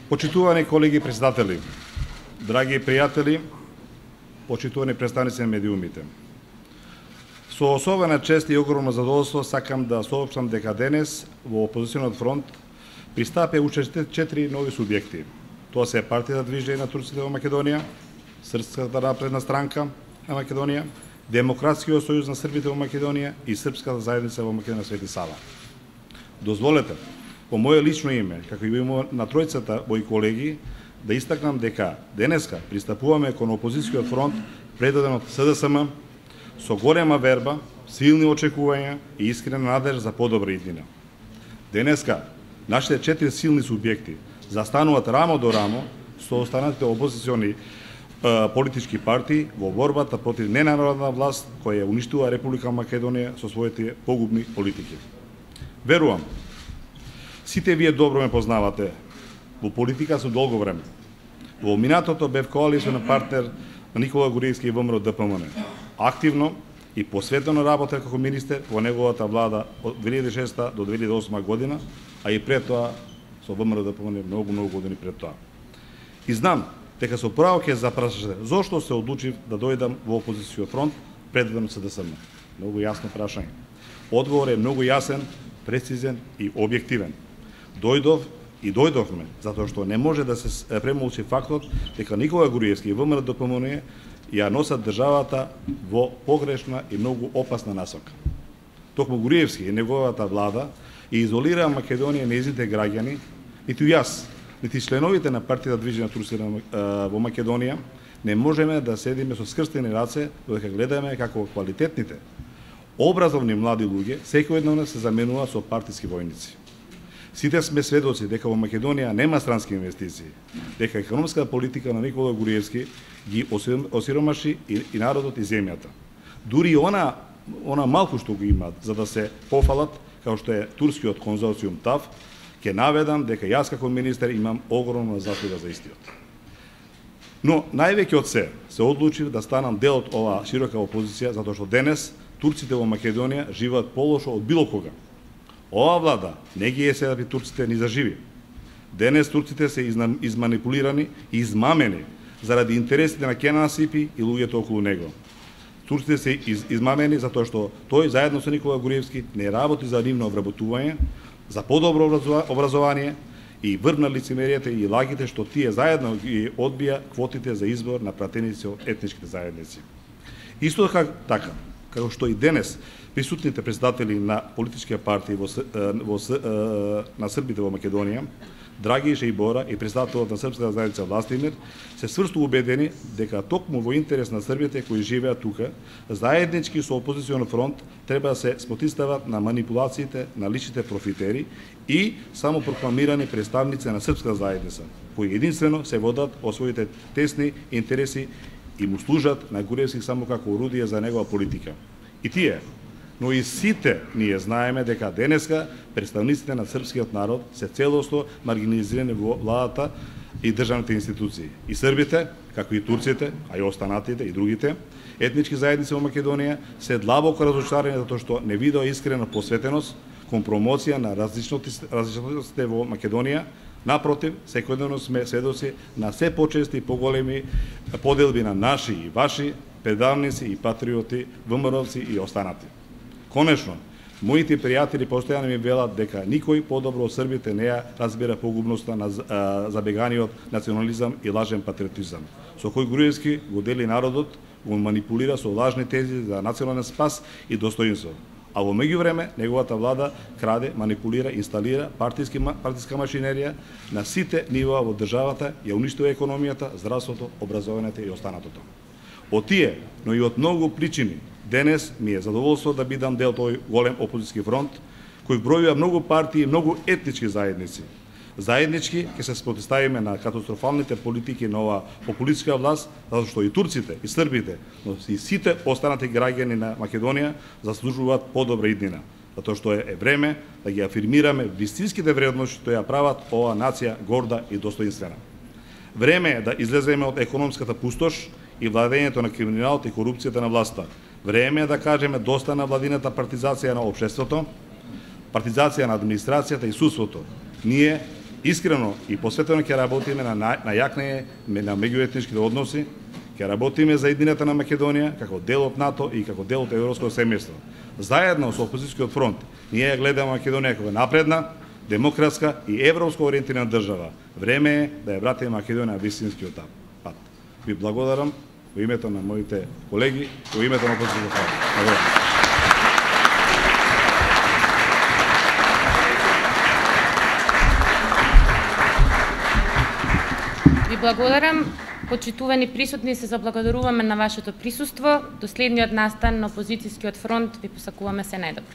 Почитувани колеги председатели, драги пријатели, почитувани представници на медиумите. Со особена чест и огромно задоволство сакам да соопштам дека денес во опозиционот фронт пристапе уште 4 нови субјекти. Тоа се Партијата движење на турците во Македонија, Српската напредна странка на Македонија, Демократскиот сојуз на србите во Македонија и Српската заедница во Македонија Свети Сава. Дозволете, по моје лично име, како и име на тројцата мои колеги, да истакнам дека денеска пристапуваме кон опозицијот фронт предаден од СДСМ со голема верба, силни очекувања и искрена надеж за подобра иднина. Денеска нашите 4 силни субјекти застануваат рамо до рамо со останатите опозициони политички партии во борбата против ненародна власт која уништува Република Македонија со своите погубни политики. Верувам, сите вие добро ме познавате. Во политика со долго време. Во минатото бев коалиционен партнер на Никола Груевски и ВМРО ДПМН. Активно и посветено работев како министер во неговата влада од 2006 до 2008 година, а и пред тоа со ВМРО ДПМН многу години пред тоа. И знам дека со право ќе запрашате зошто се одлучив да дојдам во опозицијот фронт предаден СДСМ. Многу јасно прашање. Одговор е многу јасен, прецизен и објективен. Дојдовме затоа што не може да се премолчи фактот дека Никола Груевски и ВМРО ДПМН ја носат државата во погрешна и многу опасна насока. Токму Груевски и неговата влада и изолираа Македонија и нејзините граѓани, ниту јас, нити членовите на партијата движење на турците во Македонија не можеме да седиме со скрстени раце додека гледаме како квалитетните, образовни млади луѓе секојдневно се заменуваат со партиски војници. Сите сме сведоци дека во Македонија нема странски инвестиции, дека економската политика на Никола Груевски ги осиромаши и народот и земјата. Дури она малку што го имаат за да се пофалат, како што е турскиот конзорциум ТАВ, ќе наведам дека јас како министер имам огромна заслуга за истиот. Но највеќе од се одлучив да станам дел од оваа широка опозиција затоа што денес турците во Македонија живеат полошо од било кога. Ова влада не ги еседави турците ни за живи. Денес турците се изманипулирани и измамени заради интересите на Кенан Сипи и луѓето околу него. Турците се измамени затоа што тој заедно со Никола Груевски не работи за нивно обработување, за подобро образование и врвна лицемеријата и лагите што тие заедно ги одбија квотите за избор на пратеници од етничките заедници. Исто така, како што и денес присутните председатели на политички партии на србите во Македонија, Драгиша и Бора и председателот на Српската заедница Властимир, се сврсто убедени дека токму во интерес на србите кои живеат тука, заеднички со опозиционен фронт треба да се спротивстават на манипулациите на личните профитери и самопрокламирани представници на српската заедница, кои единствено се водат од своите тесни интереси и му служат на Груевски само како орудие за негова политика. И тие, но и сите ние знаеме дека денеска представниците на српскиот народ се целосно маргинализирани во владата и државните институции. И србите, како и турците, а и останатите и другите етнички заедници во Македонија се длабоко разочарани затоа што не видоа искрена посветеност кон промоција на различностите во Македонија. Напротив, секојдневно сме сведоци на се почести и поголеми поделби на наши и ваши предавници и патриоти, ВМРО-вци и останати. Конечно, моите пријатели постојано ми велат дека никој подобро од србите не ја разбира погубноста на забеганиот национализам и лажен патриотизам, со кој Груевски го дели народот, го манипулира со лажни тези за национален спас и достоинство. А во меѓувреме неговата влада краде, манипулира, инсталира партиска машинерија на сите нивоа во државата, ја уништува економијата, здравството, образованието и останатото. Од тие, но и од многу причини, денес ми е задоволство да бидам дел тој голем опозицијски фронт, кој бројува многу партии и многу етнички заедници. Заеднички ќе се спротивставиме на катастрофалните политики на оваа популистичка власт, затоа што и турците, и србите, но и сите останати граѓани на Македонија заслужуваат подобра иднина, затоа што е време да ги афирмираме вистинските вредности што ја прават оваа нација горда и достоинствена. Време е да излеземе од економската пустош и владењето на криминалот и корупцијата на власта. Време е да кажеме доста на владината партизација на општеството, партизација на администрацијата и судството. Ние Искрено и посветено ќе работиме на јакнење на меѓуетничките односи, ќе работиме за едината на Македонија како дел од НАТО и како дел од европското семејство. Заедно со опозицијскиот фронт, ние ја гледаме Македонија како напредна, демократска и европско ориентирана држава. Време е да ја вратиме Македонија на вистинскиот пат. Ви благодарам во името на моите колеги, во името на опозицијскиот фронт. Ви благодарам. Почитувани присутни, се заблагодаруваме на вашето присуство. До следниот настан на опозицијскиот фронт ви посакуваме се најдобро.